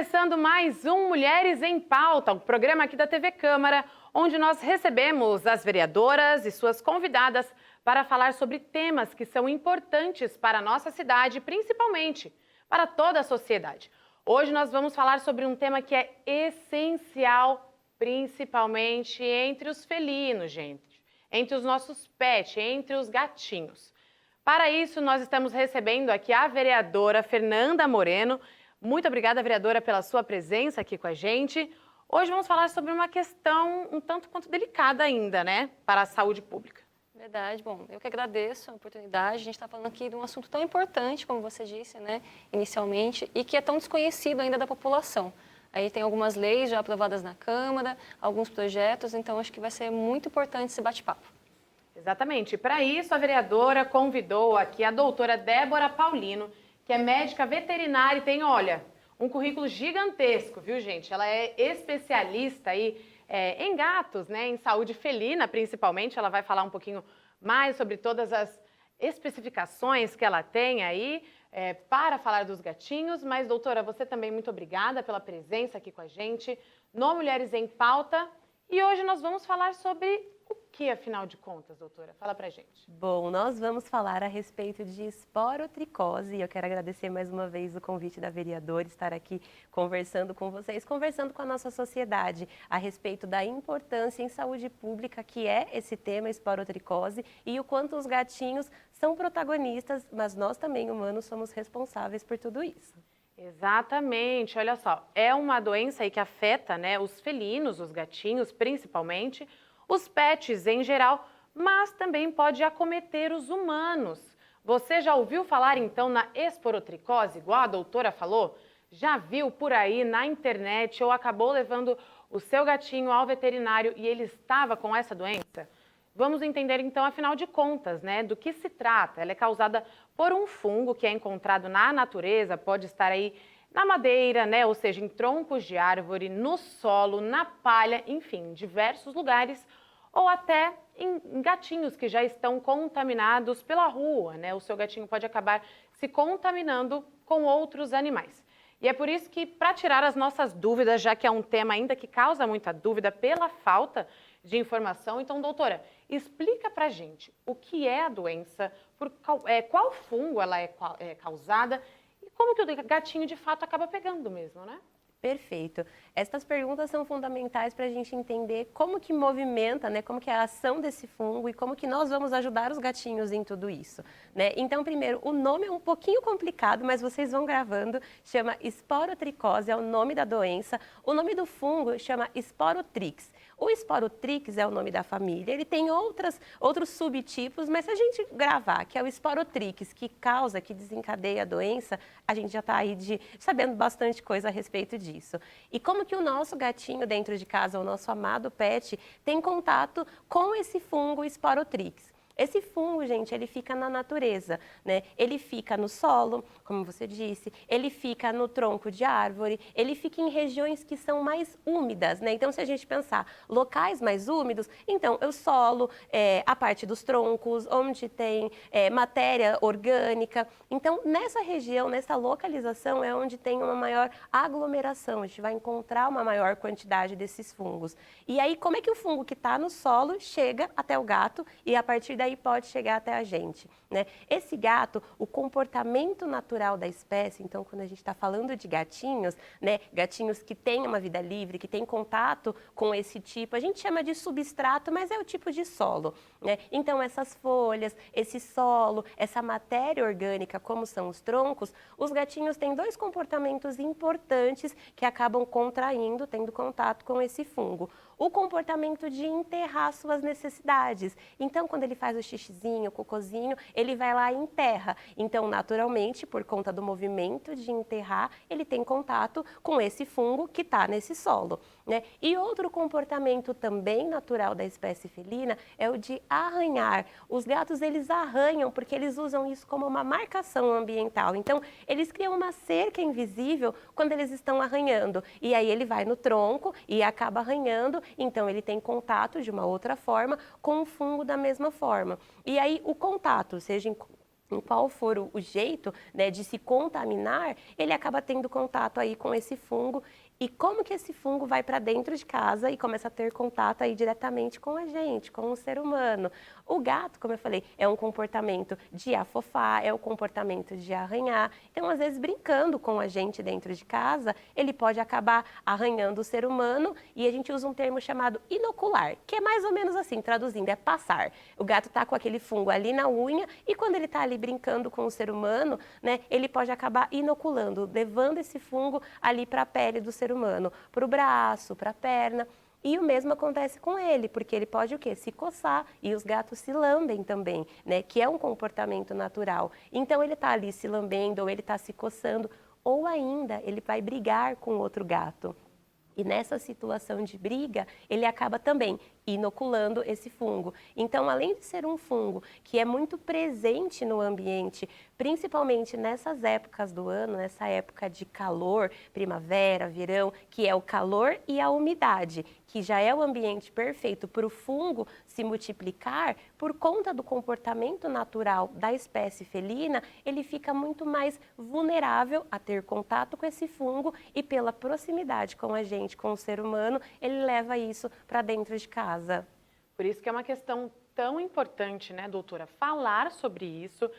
começando mais um Mulheres em Pauta, um programa aqui da TV Câmara, onde nós recebemos as vereadoras e suas convidadas para falar sobre temas que são importantes para a nossa cidade, principalmente para toda a sociedade. Hoje nós vamos falar sobre um tema que é essencial, principalmente entre os felinos, gente, entre os nossos pets, entre os gatinhos. Para isso, nós estamos recebendo aqui a vereadora Fernanda Moreno. Muito obrigada, vereadora, pela sua presença aqui com a gente. Hoje vamos falar sobre uma questão um tanto quanto delicada ainda, né, para a saúde pública. Verdade. Bom, eu que agradeço a oportunidade. A gente está falando aqui de um assunto tão importante, como você disse, né, inicialmente, e que é tão desconhecido ainda da população. Aí tem algumas leis já aprovadas na Câmara, alguns projetos, então acho que vai ser muito importante esse bate-papo. Exatamente. Para isso, a vereadora convidou aqui a doutora Débora Paulino, que é médica veterinária e tem, olha, um currículo gigantesco, viu, gente? Ela é especialista aí em gatos, né, em saúde felina, principalmente. Ela vai falar um pouquinho mais sobre todas as especificações que ela tem aí para falar dos gatinhos. Mas, doutora, você também muito obrigada pela presença aqui com a gente no Mulheres em Pauta. E hoje nós vamos falar sobre o que, afinal de contas, doutora? Fala pra gente. Bom, nós vamos falar a respeito de esporotricose e eu quero agradecer mais uma vez o convite da vereadora estar aqui conversando com vocês, conversando com a nossa sociedade a respeito da importância em saúde pública que é esse tema esporotricose e o quanto os gatinhos são protagonistas, mas nós também humanos somos responsáveis por tudo isso. Exatamente, olha só, é uma doença aí que afeta, né, os felinos, os gatinhos principalmente, os pets em geral, mas também pode acometer os humanos. Você já ouviu falar então na esporotricose, igual a doutora falou? Já viu por aí na internet ou acabou levando o seu gatinho ao veterinário e ele estava com essa doença? Vamos entender então, afinal de contas, né, do que se trata. Ela é causada por um fungo que é encontrado na natureza, pode estar aí na madeira, né, ou seja, em troncos de árvore, no solo, na palha, enfim, em diversos lugares, ou até em gatinhos que já estão contaminados pela rua, né? O seu gatinho pode acabar se contaminando com outros animais. E é por isso que, para tirar as nossas dúvidas, já que é um tema ainda que causa muita dúvida pela falta de informação, então, doutora, explica pra gente o que é a doença, qual fungo ela é causada e como que o gatinho de fato acaba pegando mesmo, né? Perfeito. Estas perguntas são fundamentais para a gente entender como que movimenta, né, como que é a ação desse fungo e como que nós vamos ajudar os gatinhos em tudo isso, né? Então, primeiro, o nome é um pouquinho complicado, mas vocês vão gravando, chama esporotricose, é o nome da doença. O nome do fungo chama Sporotrix. O Sporotrix é o nome da família, ele tem outros subtipos, mas se a gente gravar, que é o Sporotrix, que causa, que desencadeia a doença, a gente já está aí sabendo bastante coisa a respeito disso. E como que o nosso gatinho dentro de casa, o nosso amado pet, tem contato com esse fungo Sporotrix? Esse fungo, gente, ele fica na natureza, né? Ele fica no solo, como você disse, ele fica no tronco de árvore, ele fica em regiões que são mais úmidas, né? Então, se a gente pensar locais mais úmidos, então o solo, a parte dos troncos, onde tem matéria orgânica. Então, nessa região, nessa localização é onde tem uma maior aglomeração, a gente vai encontrar uma maior quantidade desses fungos. E aí, como é que o fungo que está no solo chega até o gato e a partir daí pode chegar até a gente, né? Esse gato, o comportamento natural da espécie, então quando a gente está falando de gatinhos, né, gatinhos que têm uma vida livre, que têm contato com esse tipo, a gente chama de substrato, mas é o tipo de solo, né? Então essas folhas, esse solo, essa matéria orgânica, como são os troncos, os gatinhos têm dois comportamentos importantes que acabam contraindo, tendo contato com esse fungo. O comportamento de enterrar suas necessidades. Então, quando ele faz o xixizinho, o cocôzinho, ele vai lá e enterra. Então, naturalmente, por conta do movimento de enterrar, ele tem contato com esse fungo que está nesse solo, né? E outro comportamento também natural da espécie felina é o de arranhar. Os gatos, eles arranham porque eles usam isso como uma marcação ambiental. Então, eles criam uma cerca invisível quando eles estão arranhando. E aí ele vai no tronco e acaba arranhando, então ele tem contato de uma outra forma com o fungo da mesma forma. E aí o contato, seja em qual for o jeito, né, de se contaminar, ele acaba tendo contato aí com esse fungo. E como que esse fungo vai para dentro de casa e começa a ter contato aí diretamente com a gente, com o ser humano? O gato, como eu falei, é um comportamento de afofar, é o comportamento de arranhar. Então, às vezes, brincando com a gente dentro de casa, ele pode acabar arranhando o ser humano e a gente usa um termo chamado inocular, que é mais ou menos assim, traduzindo, é passar. O gato está com aquele fungo ali na unha e quando ele está ali brincando com o ser humano, né, ele pode acabar inoculando, levando esse fungo ali para a pele do ser humano, para o braço, para a perna. E o mesmo acontece com ele, porque ele pode o quê? Se coçar e os gatos se lambem também, né? Que é um comportamento natural. Então ele está ali se lambendo ou ele está se coçando ou ainda ele vai brigar com outro gato. E nessa situação de briga, ele acaba também inoculando esse fungo. Então, além de ser um fungo que é muito presente no ambiente, principalmente nessas épocas do ano, nessa época de calor, primavera, verão, que é o calor e a umidade, que já é o ambiente perfeito para o fungo se multiplicar, por conta do comportamento natural da espécie felina, ele fica muito mais vulnerável a ter contato com esse fungo e pela proximidade com a gente, com o ser humano, ele leva isso para dentro de casa. Por isso que é uma questão tão importante, né, doutora? Falar sobre isso,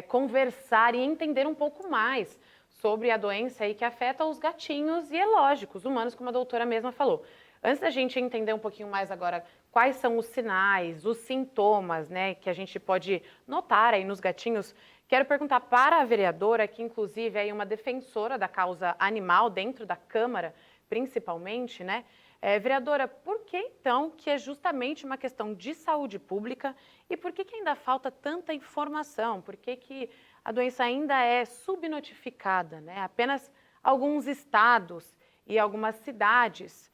conversar e entender um pouco mais sobre a doença aí que afeta os gatinhos e, é lógico, os humanos, como a doutora mesma falou. Antes da gente entender um pouquinho mais agora quais são os sinais, os sintomas, né, que a gente pode notar aí nos gatinhos, quero perguntar para a vereadora, que inclusive é uma defensora da causa animal dentro da Câmara, principalmente, né? Vereadora, por que então que é justamente uma questão de saúde pública e por que ainda falta tanta informação? Por que a doença ainda é subnotificada, né? Apenas alguns estados e algumas cidades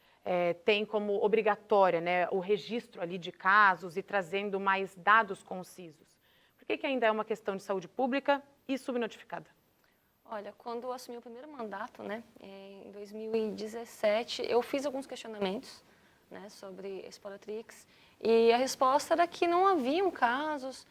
têm como obrigatória, né, o registro ali de casos e trazendo mais dados concisos. Por que ainda é uma questão de saúde pública e subnotificada? Olha, quando eu assumi o primeiro mandato, né, em 2017, eu fiz alguns questionamentos, né, sobre Sporotrix e a resposta era que não haviam casos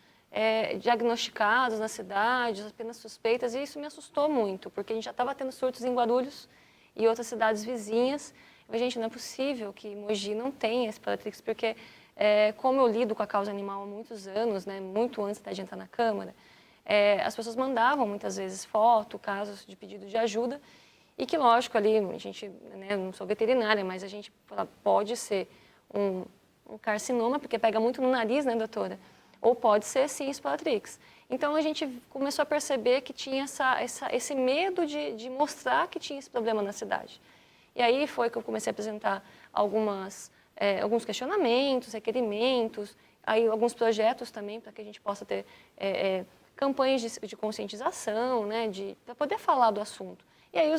diagnosticados na cidade, apenas suspeitas, e isso me assustou muito, porque a gente já estava tendo surtos em Guarulhos e outras cidades vizinhas. Eu, gente, não é possível que Mogi não tenha Sporotrix, porque como eu lido com a causa animal há muitos anos, né, muito antes de entrar na Câmara, as pessoas mandavam muitas vezes foto, casos de pedido de ajuda e que, lógico, ali a gente, né, eu não sou veterinária, mas a gente pode ser um carcinoma, porque pega muito no nariz, né, doutora? Ou pode ser, sim, Sporotrix. Então, a gente começou a perceber que tinha esse medo de mostrar que tinha esse problema na cidade. E aí foi que eu comecei a apresentar alguns questionamentos, requerimentos, aí alguns projetos também para que a gente possa ter campanhas de conscientização, né, para poder falar do assunto. E aí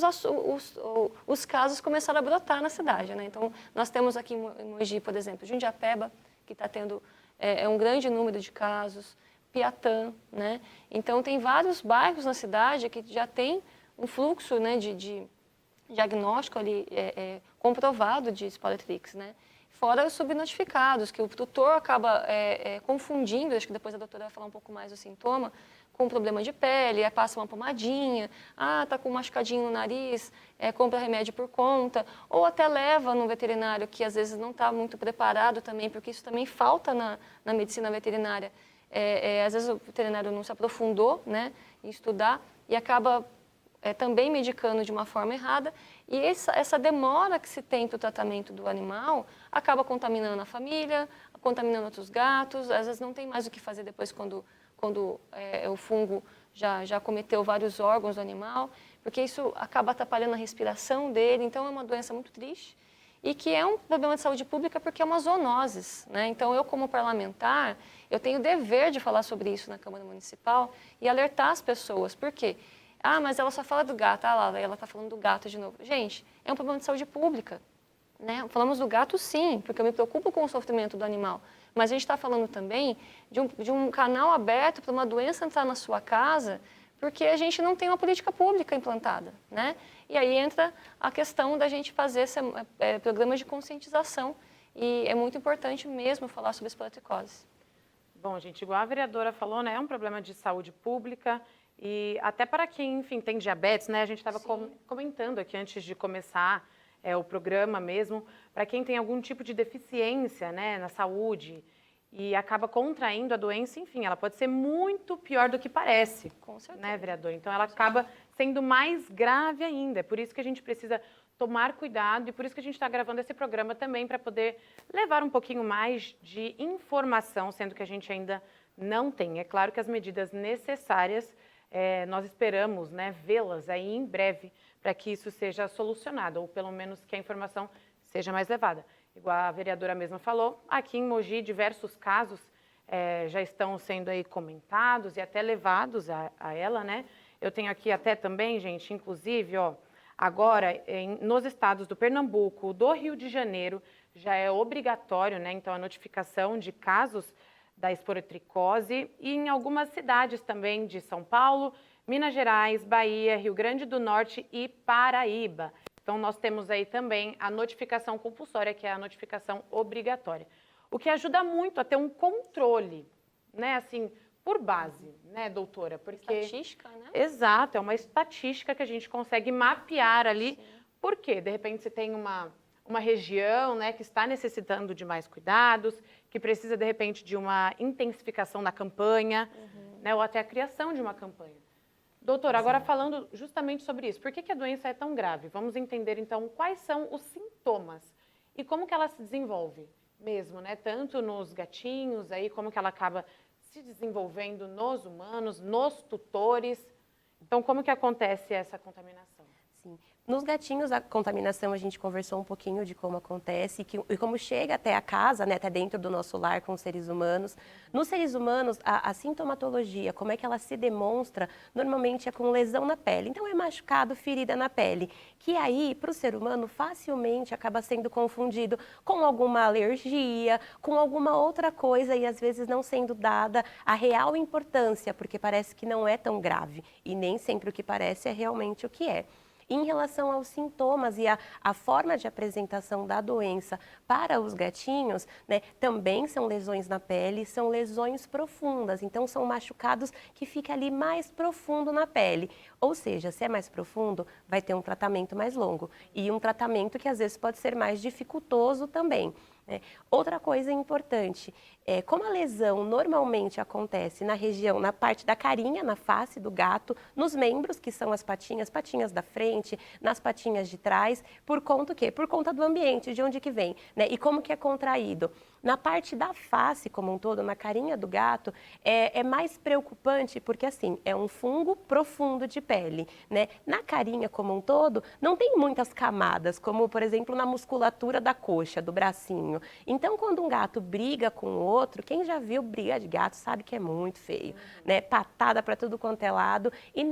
os casos começaram a brotar na cidade, né? Então, nós temos aqui em Mogi, por exemplo, Jundiapeba, que está tendo um grande número de casos, Piatã, né? Então, tem vários bairros na cidade que já tem um fluxo, né, de diagnóstico ali comprovado de Sporotrix, né? Fora os subnotificados, que o tutor acaba confundindo, acho que depois a doutora vai falar um pouco mais do sintoma, com problema de pele, aí passa uma pomadinha, tá com um machucadinho no nariz, compra remédio por conta, ou até leva no veterinário, que às vezes não está muito preparado também, porque isso também falta na medicina veterinária. Às vezes o veterinário não se aprofundou, né, em estudar e acaba também medicando de uma forma errada, e essa demora que se tem para o tratamento do animal acaba contaminando a família, contaminando outros gatos, às vezes não tem mais o que fazer depois quando o fungo já cometeu vários órgãos do animal, porque isso acaba atrapalhando a respiração dele, então é uma doença muito triste e que é um problema de saúde pública porque é uma zoonose, né? Então eu, como parlamentar, eu tenho o dever de falar sobre isso na Câmara Municipal e alertar as pessoas, por quê? Mas ela só fala do gato, lá, ela está falando do gato de novo. Gente, é um problema de saúde pública, né? Falamos do gato sim, porque eu me preocupo com o sofrimento do animal, mas a gente está falando também de um canal aberto para uma doença entrar na sua casa, porque a gente não tem uma política pública implantada, né? E aí entra a questão da gente fazer programas de conscientização, e é muito importante mesmo falar sobre esporotricose. Bom, gente, igual a vereadora falou, né, é um problema de saúde pública e até para quem, enfim, tem diabetes, né, a gente estava comentando aqui antes de começar o programa mesmo, para quem tem algum tipo de deficiência, né, na saúde e acaba contraindo a doença, enfim, ela pode ser muito pior do que parece. Com certeza. Né, vereador? Então, ela acaba sendo mais grave ainda. É por isso que a gente precisa tomar cuidado e por isso que a gente está gravando esse programa também para poder levar um pouquinho mais de informação, sendo que a gente ainda não tem. É claro que as medidas necessárias nós esperamos, né, vê-las aí em breve para que isso seja solucionado, ou pelo menos que a informação seja mais levada. Igual a vereadora mesma falou, aqui em Mogi diversos casos já estão sendo aí comentados e até levados a ela, né? Eu tenho aqui até também, gente, inclusive, ó, agora nos estados do Pernambuco, do Rio de Janeiro, já é obrigatório, né? Então, a notificação de casos da esporotricose e em algumas cidades também de São Paulo, Minas Gerais, Bahia, Rio Grande do Norte e Paraíba. Então, nós temos aí também a notificação compulsória, que é a notificação obrigatória. O que ajuda muito a ter um controle, né, assim, por base, né, doutora? Porque Estatística, né? Exato, é uma estatística que a gente consegue mapear ali. Sim. Por quê? De repente você tem uma região, né, que está necessitando de mais cuidados, que precisa, de repente, de uma intensificação da campanha, né, ou até a criação de uma campanha. Doutora, agora falando justamente sobre isso, por que a doença é tão grave? Vamos entender, então, quais são os sintomas e como que ela se desenvolve mesmo, né? Tanto nos gatinhos, aí, como que ela acaba se desenvolvendo nos humanos, nos tutores. Então, como que acontece essa contaminação? Sim. Nos gatinhos, a contaminação, a gente conversou um pouquinho de como acontece e como chega até a casa, né, até dentro do nosso lar com os seres humanos. Nos seres humanos, a sintomatologia, como é que ela se demonstra, normalmente é com lesão na pele. Então, é machucado, ferida na pele, que aí, para o ser humano, facilmente acaba sendo confundido com alguma alergia, com alguma outra coisa e, às vezes, não sendo dada a real importância, porque parece que não é tão grave e nem sempre o que parece é realmente o que é. Em relação aos sintomas e a forma de apresentação da doença para os gatinhos, né, também são lesões na pele, são lesões profundas, então são machucados que ficam ali mais profundo na pele. Ou seja, se é mais profundo, vai ter um tratamento mais longo e um tratamento que às vezes pode ser mais dificultoso também. Outra coisa importante, como a lesão normalmente acontece na região, na parte da carinha, na face do gato, nos membros, que são as patinhas da frente, nas patinhas de trás, por conta o quê? Por conta do ambiente, de onde que vem, né? E como que é contraído. Na parte da face como um todo, na carinha do gato, é mais preocupante porque, assim, é um fungo profundo de pele, né? Na carinha como um todo, não tem muitas camadas, como, por exemplo, na musculatura da coxa, do bracinho. Então, quando um gato briga com o outro, quem já viu briga de gato sabe que é muito feio, né? Patada para tudo quanto é lado. E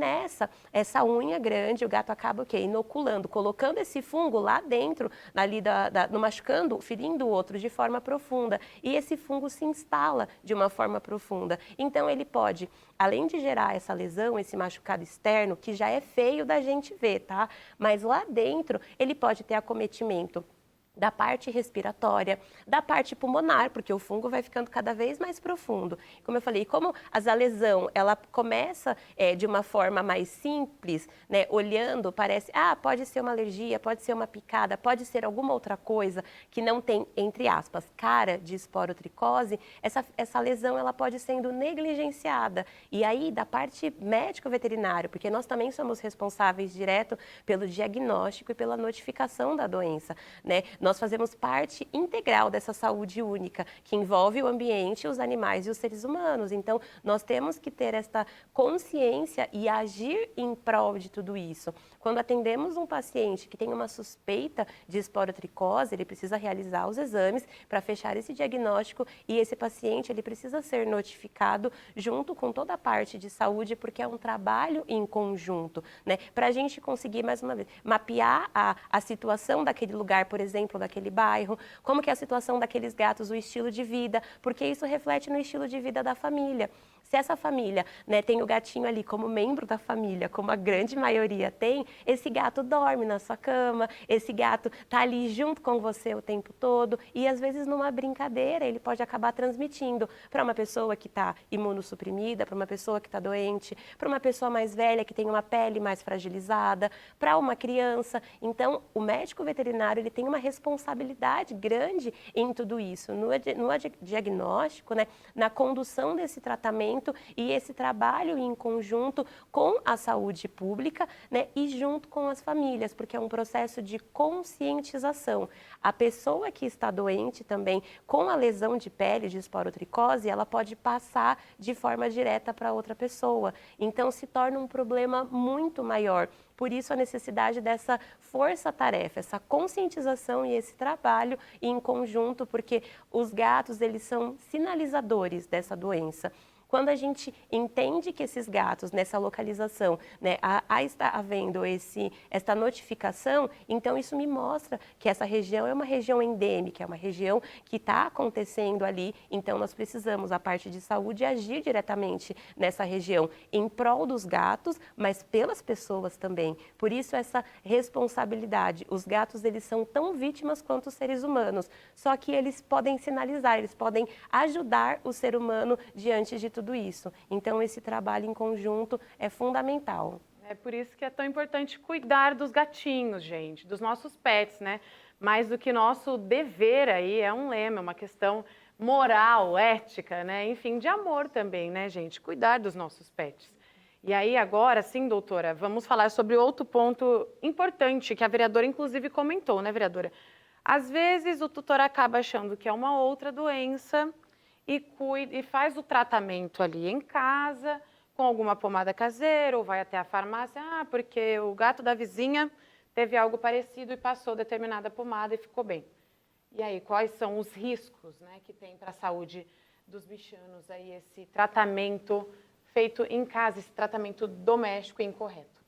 essa unha grande, o gato acaba o quê? Inoculando, colocando esse fungo lá dentro, ali no machucando, ferindo o outro de forma profunda. E esse fungo se instala de uma forma profunda. Então, ele pode, além de gerar essa lesão, esse machucado externo, que já é feio da gente ver, tá? Mas lá dentro, ele pode ter acometimento da parte respiratória, da parte pulmonar, porque o fungo vai ficando cada vez mais profundo. Como eu falei, como a lesão, ela começa de uma forma mais simples, né, olhando, parece, pode ser uma alergia, pode ser uma picada, pode ser alguma outra coisa que não tem, entre aspas, cara de esporotricose, essa lesão, ela pode sendo negligenciada. E aí, da parte médico-veterinário, porque nós também somos responsáveis direto pelo diagnóstico e pela notificação da doença, né? Nós fazemos parte integral dessa saúde única, que envolve o ambiente, os animais e os seres humanos. Então, nós temos que ter esta consciência e agir em prol de tudo isso. Quando atendemos um paciente que tem uma suspeita de esporotricose, ele precisa realizar os exames para fechar esse diagnóstico e esse paciente ele precisa ser notificado junto com toda a parte de saúde, porque é um trabalho em conjunto, né? Para a gente conseguir, mais uma vez, mapear a situação daquele lugar, por exemplo, daquele bairro, como que é a situação daqueles gatos, o estilo de vida, porque isso reflete no estilo de vida da família. Se essa família, né, tem o gatinho ali como membro da família, como a grande maioria tem, esse gato dorme na sua cama, esse gato tá ali junto com você o tempo todo e às vezes numa brincadeira ele pode acabar transmitindo para uma pessoa que está imunossuprimida, para uma pessoa que está doente, para uma pessoa mais velha que tem uma pele mais fragilizada, para uma criança. Então, o médico veterinário ele tem uma responsabilidade grande em tudo isso, no diagnóstico, né, na condução desse tratamento e esse trabalho em conjunto com a saúde pública, né, e junto com as famílias, porque é um processo de conscientização. A pessoa que está doente também com a lesão de pele, de esporotricose, ela pode passar de forma direta para outra pessoa. Então, se torna um problema muito maior. Por isso, a necessidade dessa força-tarefa, essa conscientização e esse trabalho em conjunto, porque os gatos, eles são sinalizadores dessa doença. Quando a gente entende que esses gatos, nessa localização, né, está havendo esta notificação, então isso me mostra que essa região é uma região endêmica, é uma região que está acontecendo ali, então nós precisamos, a parte de saúde, agir diretamente nessa região, em prol dos gatos, mas pelas pessoas também. Por isso essa responsabilidade. Os gatos, eles são tão vítimas quanto os seres humanos, só que eles podem sinalizar, eles podem ajudar o ser humano diante de tudo isso. Então, esse trabalho em conjunto é fundamental. É por isso que é tão importante cuidar dos gatinhos, gente, dos nossos pets, né? Mais do que nosso dever aí, é um lema, é uma questão moral, ética, né? Enfim, de amor também, né, gente? Cuidar dos nossos pets. E aí, agora, sim, doutora, vamos falar sobre outro ponto importante que a vereadora, inclusive, comentou, né, vereadora? Às vezes, o tutor acaba achando que é uma outra doença e faz o tratamento ali em casa, com alguma pomada caseira, ou vai até a farmácia, porque o gato da vizinha teve algo parecido e passou determinada pomada e ficou bem. E aí, quais são os riscos, né, que tem para a saúde dos bichanos aí, esse tratamento feito em casa, esse tratamento doméstico incorreto?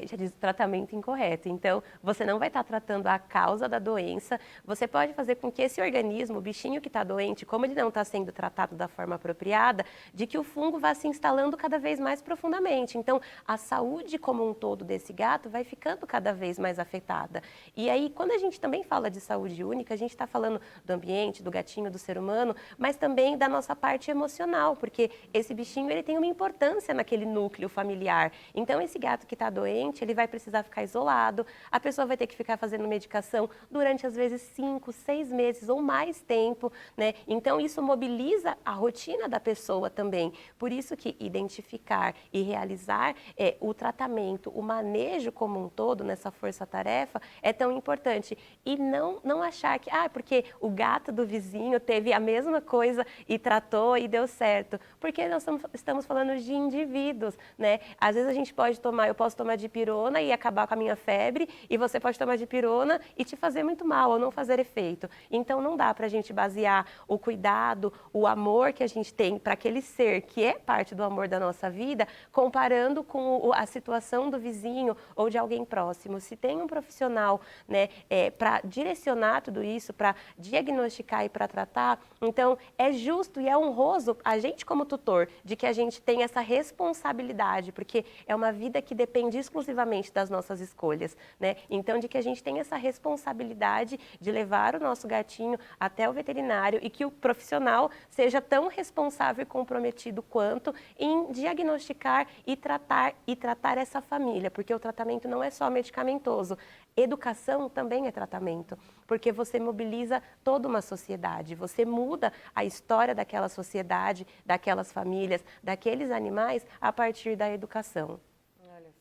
Já diz tratamento incorreto. Então, você não vai estar tratando a causa da doença, você pode fazer com que esse organismo, o bichinho que está doente, como ele não está sendo tratado da forma apropriada, de que o fungo vá se instalando cada vez mais profundamente. Então, a saúde como um todo desse gato vai ficando cada vez mais afetada. E aí, quando a gente também fala de saúde única, a gente está falando do ambiente, do gatinho, do ser humano, mas também da nossa parte emocional, porque esse bichinho ele tem uma importância naquele núcleo familiar. Então, esse gato que está doente, ele vai precisar ficar isolado, a pessoa vai ter que ficar fazendo medicação durante, às vezes, 5, 6 meses ou mais tempo, né? Então, isso mobiliza a rotina da pessoa também. Por isso que identificar e realizar o tratamento, o manejo como um todo nessa força-tarefa é tão importante. E não achar que, porque o gato do vizinho teve a mesma coisa e tratou e deu certo. Porque nós estamos falando de indivíduos, né? Às vezes a gente pode tomar, eu posso tomar dipirona e acabar com a minha febre, e você pode tomar dipirona e te fazer muito mal ou não fazer efeito. Então não dá para a gente basear o cuidado, o amor que a gente tem para aquele ser que é parte do amor da nossa vida, comparando com a situação do vizinho ou de alguém próximo. Se tem um profissional, né, para direcionar tudo isso, para diagnosticar e para tratar, então é justo e é honroso a gente como tutor de que a gente tem essa responsabilidade, porque é uma vida que depende exclusivamente das nossas escolhas, né? Então, de que a gente tem essa responsabilidade de levar o nosso gatinho até o veterinário e que o profissional seja tão responsável e comprometido quanto em diagnosticar e tratar essa família, porque o tratamento não é só medicamentoso. Educação também é tratamento, porque você mobiliza toda uma sociedade, você muda a história daquela sociedade, daquelas famílias, daqueles animais a partir da educação.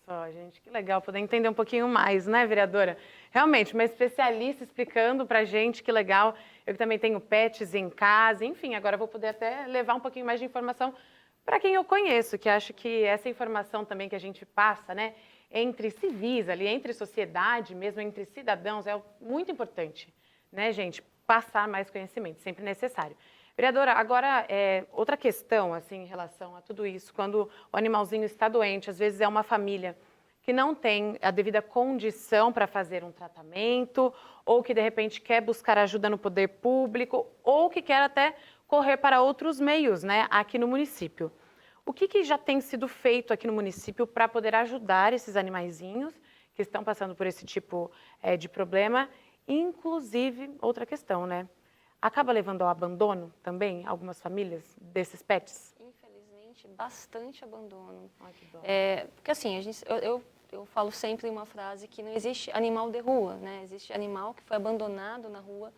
Só, gente, que legal poder entender um pouquinho mais, né, vereadora? Realmente, uma especialista explicando pra gente, que legal. Eu que também tenho pets em casa, enfim, agora vou poder até levar um pouquinho mais de informação para quem eu conheço, que acho que essa informação também que a gente passa, né, entre civis ali, entre sociedade, mesmo entre cidadãos, é muito importante, né, gente, passar mais conhecimento, sempre necessário. Vereadora, agora, outra questão, assim, em relação a tudo isso, quando o animalzinho está doente, às vezes é uma família que não tem a devida condição para fazer um tratamento, ou que, de repente, quer buscar ajuda no poder público, ou que quer até correr para outros meios, né, aqui no município. O que já tem sido feito aqui no município para poder ajudar esses animaizinhos que estão passando por esse tipo de problema? Inclusive, outra questão, né? Acaba levando ao abandono também algumas famílias desses pets? Infelizmente, bastante abandono. Ai, que dó. Porque assim, eu falo sempre uma frase que não existe animal de rua, né? Existe animal que foi abandonado na rua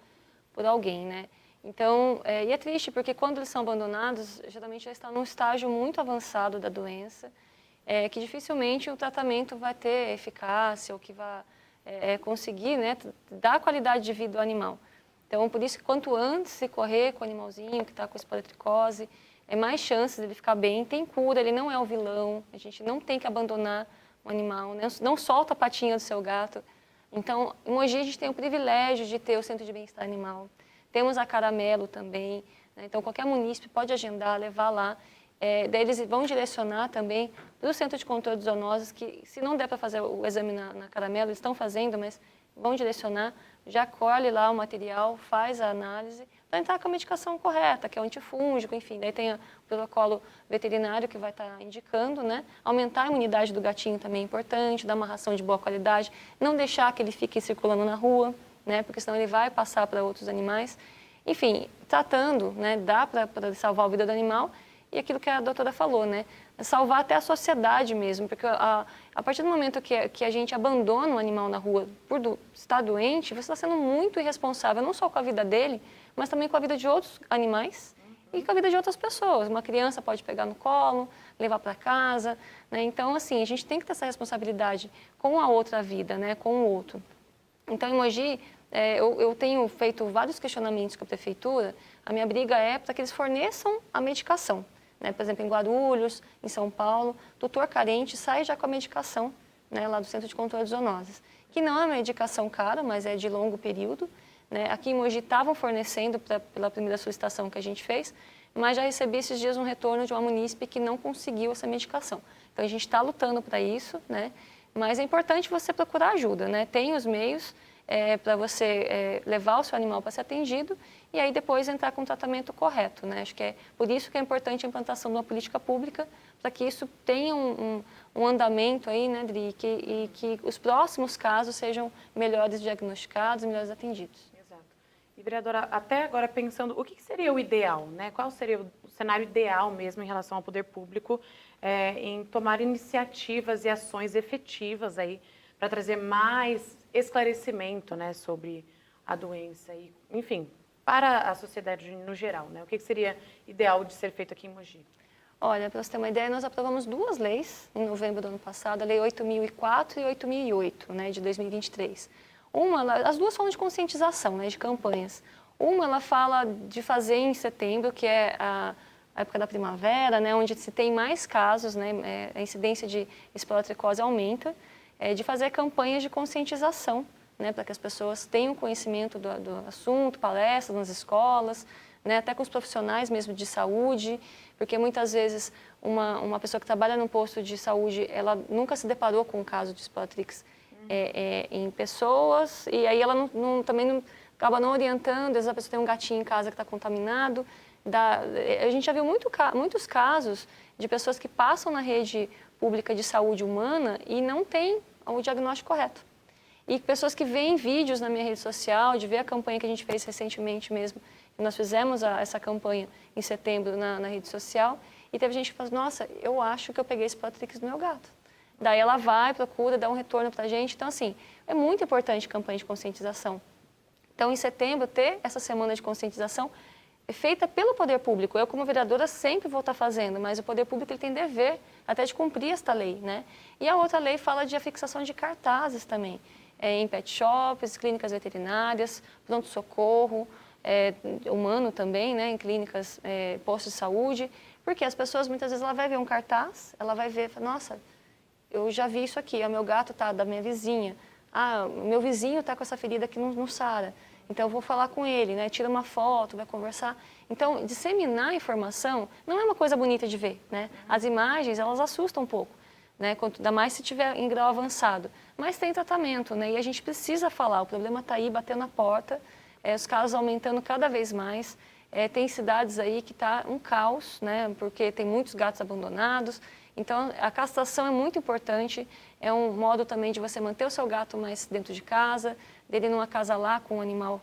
por alguém, né? Então, e é triste porque quando eles são abandonados, geralmente já está num estágio muito avançado da doença, que dificilmente o tratamento vai ter eficácia ou que vai conseguir, né, dar qualidade de vida ao animal. Então, por isso que quanto antes se correr com o animalzinho que está com esporotricose, é mais chances dele ficar bem, tem cura, ele não é o vilão, a gente não tem que abandonar o animal, né? Não solta a patinha do seu gato. Então, em Mogi a gente tem o privilégio de ter o Centro de Bem-Estar Animal, temos a Caramelo também, né? Então qualquer munícipe pode agendar, levar lá, daí eles vão direcionar também para o Centro de Controle de Zoonoses, que se não der para fazer o exame na Caramelo, eles estão fazendo, mas vão direcionar, já colhe lá o material, faz a análise, para entrar com a medicação correta, que é o antifúngico, enfim. Daí tem o protocolo veterinário que vai estar indicando, né? Aumentar a imunidade do gatinho também é importante, dar uma ração de boa qualidade, não deixar que ele fique circulando na rua, né? Porque senão ele vai passar para outros animais. Enfim, tratando, né? Dá para salvar a vida do animal. E aquilo que a doutora falou, né? Salvar até a sociedade mesmo, porque a partir do momento que a gente abandona um animal na rua por estar doente, você está sendo muito irresponsável, não só com a vida dele, mas também com a vida de outros animais e com a vida de outras pessoas. Uma criança pode pegar no colo, levar para casa, né? Então, assim, a gente tem que ter essa responsabilidade com a outra vida, né? Com o outro. Então, em Mogi, eu tenho feito vários questionamentos com a prefeitura. A minha briga é para que eles forneçam a medicação. Né? Por exemplo, em Guarulhos, em São Paulo, tutor carente sai já com a medicação, né, lá do Centro de Controle de Zoonoses, que não é uma medicação cara, mas é de longo período. Né? Aqui em Mogi estavam fornecendo pela primeira solicitação que a gente fez, mas já recebi esses dias um retorno de uma munícipe que não conseguiu essa medicação. Então, a gente está lutando para isso, né? Mas é importante você procurar ajuda, né? Tem os meios para você levar o seu animal para ser atendido e aí depois entrar com o tratamento correto, né? Acho que é por isso que é importante a implantação de uma política pública para que isso tenha um andamento aí, né, Dri, e que os próximos casos sejam melhores diagnosticados, melhores atendidos. Exato. E, vereadora, até agora pensando, o que seria o ideal, né? Qual seria o cenário ideal mesmo em relação ao poder público em tomar iniciativas e ações efetivas aí para trazer mais esclarecimento, né, sobre a doença e, enfim, para a sociedade no geral, né? O que seria ideal de ser feito aqui em Mogi? Olha, para você ter uma ideia, nós aprovamos 2 leis em novembro do ano passado, a Lei 8.004 e 8.008, né, de 2023. As duas falam de conscientização, né, de campanhas. Uma, ela fala de fazer em setembro, que é a época da primavera, né, onde se tem mais casos, né, a incidência de esporotricose aumenta, de fazer campanhas de conscientização, né, para que as pessoas tenham conhecimento do assunto, palestras nas escolas, né, até com os profissionais mesmo de saúde, porque muitas vezes uma pessoa que trabalha num posto de saúde, ela nunca se deparou com um caso de esporotrix em pessoas, e aí ela também acaba não orientando, às vezes a pessoa tem um gatinho em casa que está contaminado. A gente já viu muitos casos de pessoas que passam na rede pública de saúde humana e não tem o diagnóstico correto. E pessoas que veem vídeos na minha rede social, de ver a campanha que a gente fez recentemente mesmo, nós fizemos essa campanha em setembro na rede social, e teve gente que falou, nossa, eu acho que eu peguei esporotrix do meu gato. Daí ela vai, procura, dá um retorno para a gente. Então, assim, é muito importante a campanha de conscientização. Então, em setembro, ter essa semana de conscientização feita pelo poder público. Eu, como vereadora, sempre vou estar fazendo, mas o poder público ele tem dever até de cumprir esta lei, né? E a outra lei fala de afixação de cartazes também, em pet shops, clínicas veterinárias, pronto-socorro, humano também, né? Em clínicas, postos de saúde, porque as pessoas, muitas vezes, ela vai ver um cartaz, ela vai ver, nossa, eu já vi isso aqui, o meu gato está da minha vizinha, o meu vizinho está com essa ferida aqui no sara. Então, eu vou falar com ele, né? Tira uma foto, vai conversar. Então, disseminar a informação não é uma coisa bonita de ver, né? As imagens, elas assustam um pouco, né? Ainda mais se tiver em grau avançado. Mas tem tratamento, né? E a gente precisa falar, o problema está aí, batendo na porta, os casos aumentando cada vez mais. Tem cidades aí que está um caos, né? Porque tem muitos gatos abandonados. Então, a castração é muito importante, é um modo também de você manter o seu gato mais dentro de casa, dele não acasalar com um animal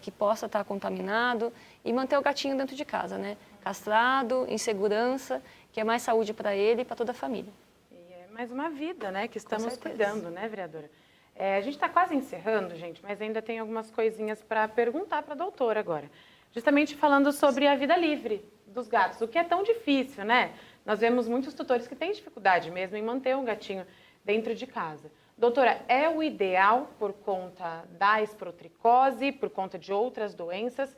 que possa estar contaminado e manter o gatinho dentro de casa, né? Castrado, em segurança, que é mais saúde para ele e para toda a família. E é mais uma vida, né, que estamos cuidando, né, vereadora? A gente está quase encerrando, gente, mas ainda tem algumas coisinhas para perguntar para a doutora agora. Justamente falando sobre a vida livre dos gatos, o que é tão difícil, né? Nós vemos muitos tutores que têm dificuldade mesmo em manter um gatinho dentro de casa. Doutora, é o ideal por conta da esporotricose, por conta de outras doenças?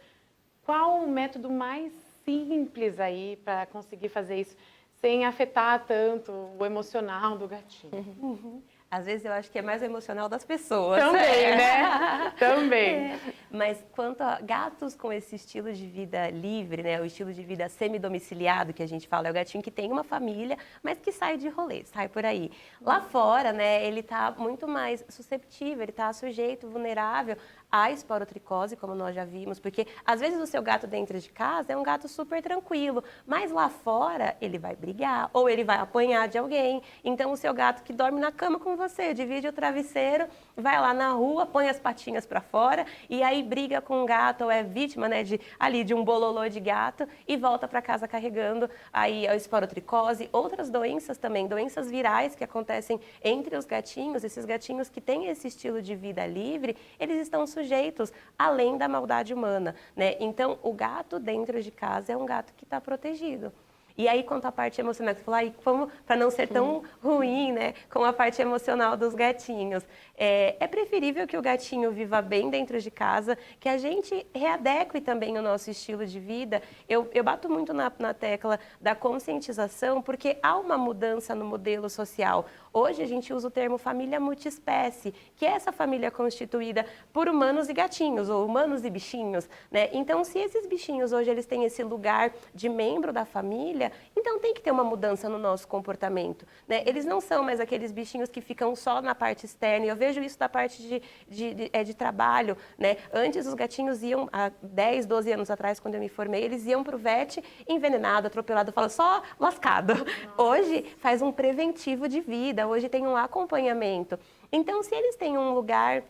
Qual o método mais simples aí para conseguir fazer isso sem afetar tanto o emocional do gatinho? Às vezes eu acho que é mais o emocional das pessoas. Também, né? Também. Mas quanto a gatos com esse estilo de vida livre, né, o estilo de vida semi-domiciliado que a gente fala, é o gatinho que tem uma família, mas que sai de rolê, sai por aí. Lá fora, né, ele está muito mais susceptível, ele está sujeito, vulnerável à esporotricose, como nós já vimos, porque às vezes o seu gato dentro de casa é um gato super tranquilo, mas lá fora ele vai brigar ou ele vai apanhar de alguém. Então o seu gato que dorme na cama com você, divide o travesseiro, vai lá na rua, põe as patinhas para fora e aí briga com um gato ou é vítima, né, de um bololô de gato e volta para casa carregando aí a esporotricose, outras doenças também, doenças virais que acontecem entre os gatinhos, esses gatinhos que têm esse estilo de vida livre, eles estão sujeitos além da maldade humana, né? Então, o gato dentro de casa é um gato que está protegido. E aí, quanto à parte emocional, você falou, como para não ser tão ruim, né, com a parte emocional dos gatinhos. É preferível que o gatinho viva bem dentro de casa, que a gente readeque também o nosso estilo de vida. Eu bato muito na tecla da conscientização, porque há uma mudança no modelo social. Hoje a gente usa o termo família multiespécie, que é essa família constituída por humanos e gatinhos, ou humanos e bichinhos, né? Então, se esses bichinhos hoje eles têm esse lugar de membro da família, então tem que ter uma mudança no nosso comportamento, né? Eles não são mais aqueles bichinhos que ficam só na parte externa, e eu vejo isso da parte de trabalho, né? Antes os gatinhos iam, há 10, 12 anos atrás, quando eu me formei, eles iam para o vet envenenado, atropelado, fala só lascado. Hoje faz um preventivo de vida, hoje tem um acompanhamento. Então, se eles têm um lugar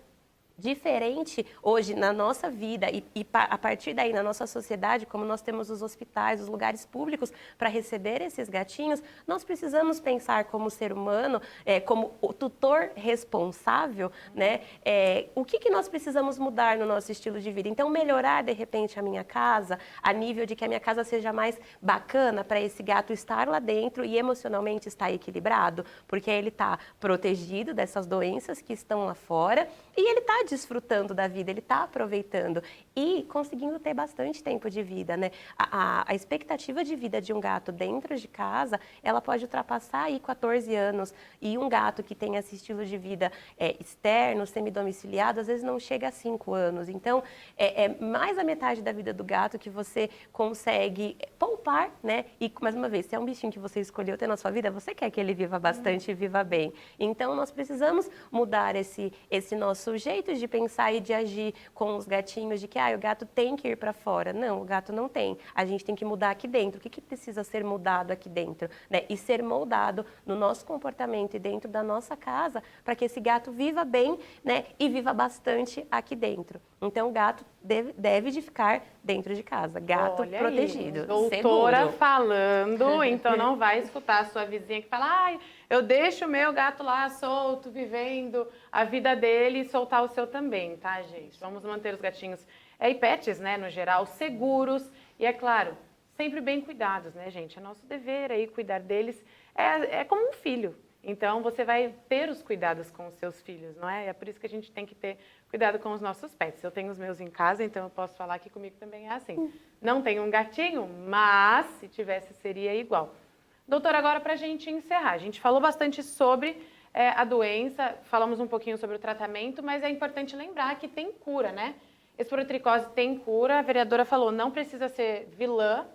diferente hoje na nossa vida e a partir daí na nossa sociedade, como nós temos os hospitais, os lugares públicos para receber esses gatinhos, nós precisamos pensar como ser humano, como o tutor responsável, né? O que nós precisamos mudar no nosso estilo de vida? Então, melhorar de repente a minha casa, a nível de que a minha casa seja mais bacana para esse gato estar lá dentro e emocionalmente estar equilibrado, porque ele está protegido dessas doenças que estão lá fora e ele está desfrutando da vida, ele está aproveitando e conseguindo ter bastante tempo de vida, né? A expectativa de vida de um gato dentro de casa, ela pode ultrapassar aí 14 anos e um gato que tem esse estilo de vida externo, semidomiciliado, às vezes não chega a 5 anos. Então, é mais a metade da vida do gato que você consegue poupar, né? E, mais uma vez, se é um bichinho que você escolheu ter na sua vida, você quer que ele viva bastante e viva bem. Então, nós precisamos mudar esse nosso jeito de pensar e de agir com os gatinhos, de que o gato tem que ir para fora. Não, o gato não tem. A gente tem que mudar aqui dentro. O que precisa ser mudado aqui dentro? Né? E ser moldado no nosso comportamento e dentro da nossa casa para que esse gato viva bem, né? E viva bastante aqui dentro. Então, o gato deve de ficar dentro de casa. Gato Olha protegido. Aí, doutora seguro. falando, então não vai escutar a sua vizinha que fala, eu deixo o meu gato lá solto, vivendo a vida dele e soltar o seu também, tá, gente? Vamos manter os gatinhos e pets, né, no geral, seguros e, é claro, sempre bem cuidados, né, gente? É nosso dever aí cuidar deles. É como um filho. Então, você vai ter os cuidados com os seus filhos, não é? É por isso que a gente tem que ter cuidado com os nossos pets. Eu tenho os meus em casa, então eu posso falar que comigo também é assim. Não tenho um gatinho, mas se tivesse seria igual. Doutora, agora para a gente encerrar, a gente falou bastante sobre a doença, falamos um pouquinho sobre o tratamento, mas é importante lembrar que tem cura, né? Esporotricose tem cura, a vereadora falou, não precisa ser vilã,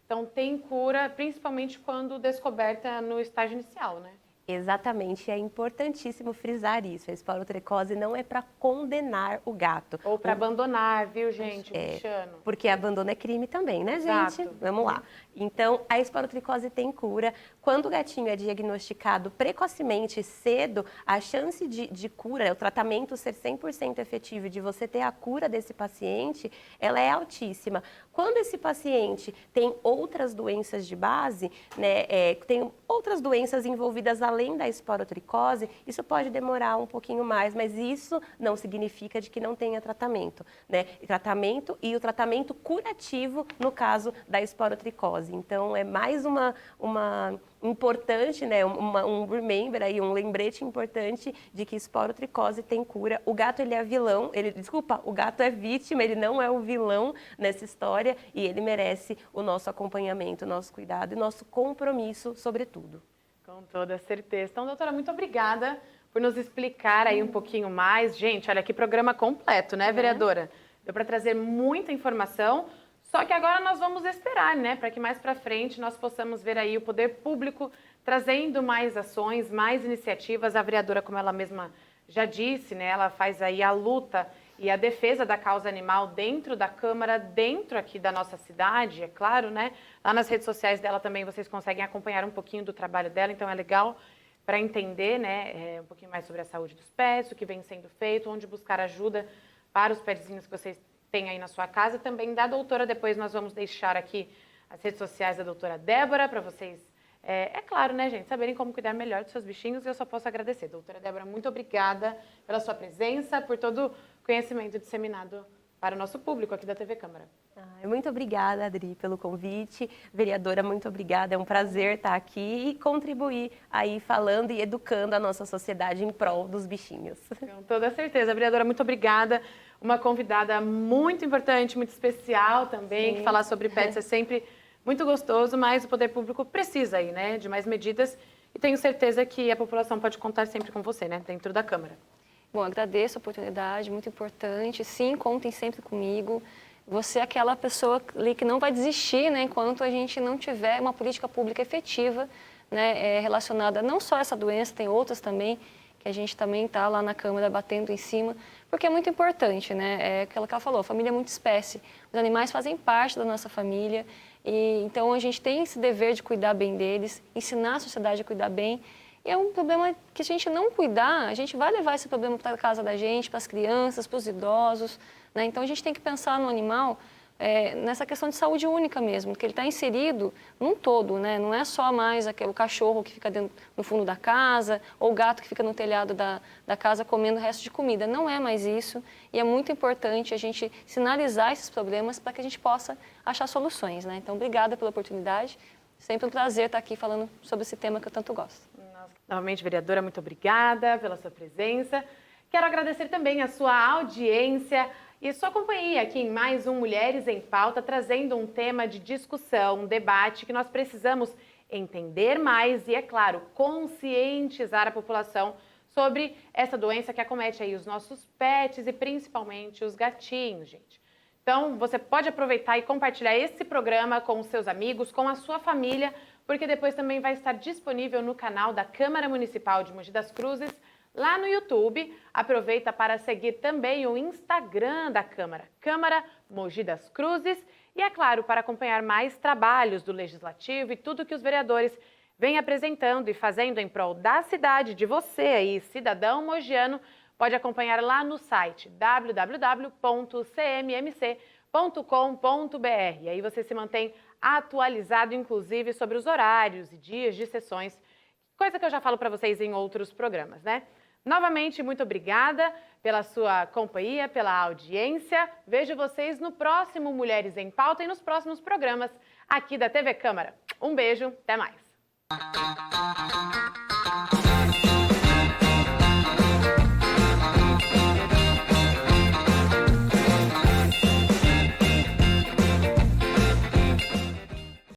então tem cura, principalmente quando descoberta no estágio inicial, né? Exatamente, é importantíssimo frisar isso. A esporotricose não é para condenar o gato. Ou para abandonar, viu, gente? Bichano. Porque abandono é crime também, né, gente? Exato. Vamos lá. Então, a esporotricose tem cura. Quando o gatinho é diagnosticado precocemente, cedo, a chance de cura, o tratamento ser 100% efetivo, de você ter a cura desse paciente, ela é altíssima. Quando esse paciente tem outras doenças de base, né, tem outras doenças envolvidas além da esporotricose, isso pode demorar um pouquinho mais, mas isso não significa de que não tenha tratamento, né? Tratamento e o tratamento curativo no caso da esporotricose. Então, é mais uma importante, né, um remember aí, um lembrete importante de que esporotricose tem cura. O gato, ele é vilão, o gato é vítima, ele não é o vilão nessa história e ele merece o nosso acompanhamento, o nosso cuidado e nosso compromisso, sobretudo. Com toda certeza. Então, doutora, muito obrigada por nos explicar aí um pouquinho mais. Gente, olha que programa completo, né, vereadora? Deu para trazer muita informação. Só que agora nós vamos esperar, né, para que mais para frente nós possamos ver aí o poder público trazendo mais ações, mais iniciativas. A vereadora, como ela mesma já disse, né, ela faz aí a luta e a defesa da causa animal dentro da Câmara, dentro aqui da nossa cidade, é claro, né? Lá nas redes sociais dela também vocês conseguem acompanhar um pouquinho do trabalho dela, então é legal para entender, né, um pouquinho mais sobre a saúde dos pets, o que vem sendo feito, onde buscar ajuda para os petzinhos que vocês têm aí na sua casa. Também da doutora, depois nós vamos deixar aqui as redes sociais da doutora Débora para vocês, é claro, né, gente, saberem como cuidar melhor dos seus bichinhos. E eu só posso agradecer. Doutora Débora, muito obrigada pela sua presença, por todo o conhecimento disseminado para o nosso público aqui da TV Câmara. Muito obrigada, Adri, pelo convite. Vereadora, muito obrigada. É um prazer estar aqui e contribuir aí falando e educando a nossa sociedade em prol dos bichinhos. Com toda certeza. Vereadora, muito obrigada. Uma convidada muito importante, muito especial também, que falar sobre pets é sempre muito gostoso, mas o poder público precisa aí, né, de mais medidas. E tenho certeza que a população pode contar sempre com você, né, dentro da Câmara. Bom, agradeço a oportunidade, muito importante. Sim, contem sempre comigo. Você é aquela pessoa ali que não vai desistir, né, enquanto a gente não tiver uma política pública efetiva, né, relacionada não só a essa doença, tem outras também, que a gente também está lá na Câmara batendo em cima, porque é muito importante, né? É aquilo que ela falou, a família é muito espécie. Os animais fazem parte da nossa família, e então a gente tem esse dever de cuidar bem deles, ensinar a sociedade a cuidar bem. E é um problema que, se a gente não cuidar, a gente vai levar esse problema para a casa da gente, para as crianças, para os idosos, né? Então a gente tem que pensar no animal nessa questão de saúde única mesmo, que ele está inserido num todo, né? Não é só mais o cachorro que fica no fundo da casa, ou o gato que fica no telhado da casa comendo o resto de comida. Não é mais isso, e é muito importante a gente sinalizar esses problemas para que a gente possa achar soluções, né? Então, obrigada pela oportunidade. Sempre um prazer estar aqui falando sobre esse tema que eu tanto gosto. Novamente, vereadora, muito obrigada pela sua presença. Quero agradecer também a sua audiência e sua companhia aqui em mais um Mulheres em Pauta, trazendo um tema de discussão, um debate que nós precisamos entender mais e, é claro, conscientizar a população sobre essa doença que acomete aí os nossos pets e principalmente os gatinhos, gente. Então, você pode aproveitar e compartilhar esse programa com os seus amigos, com a sua família, porque depois também vai estar disponível no canal da Câmara Municipal de Mogi das Cruzes, lá no YouTube. Aproveita para seguir também o Instagram da Câmara, Câmara Mogi das Cruzes, e, é claro, para acompanhar mais trabalhos do Legislativo e tudo que os vereadores vêm apresentando e fazendo em prol da cidade, de você aí, cidadão mogiano, pode acompanhar lá no site www.cmmc.com.br. E aí você se mantém atualizado, inclusive, sobre os horários e dias de sessões, coisa que eu já falo para vocês em outros programas, né? Novamente, muito obrigada pela sua companhia, pela audiência. Vejo vocês no próximo Mulheres em Pauta e nos próximos programas aqui da TV Câmara. Um beijo, até mais!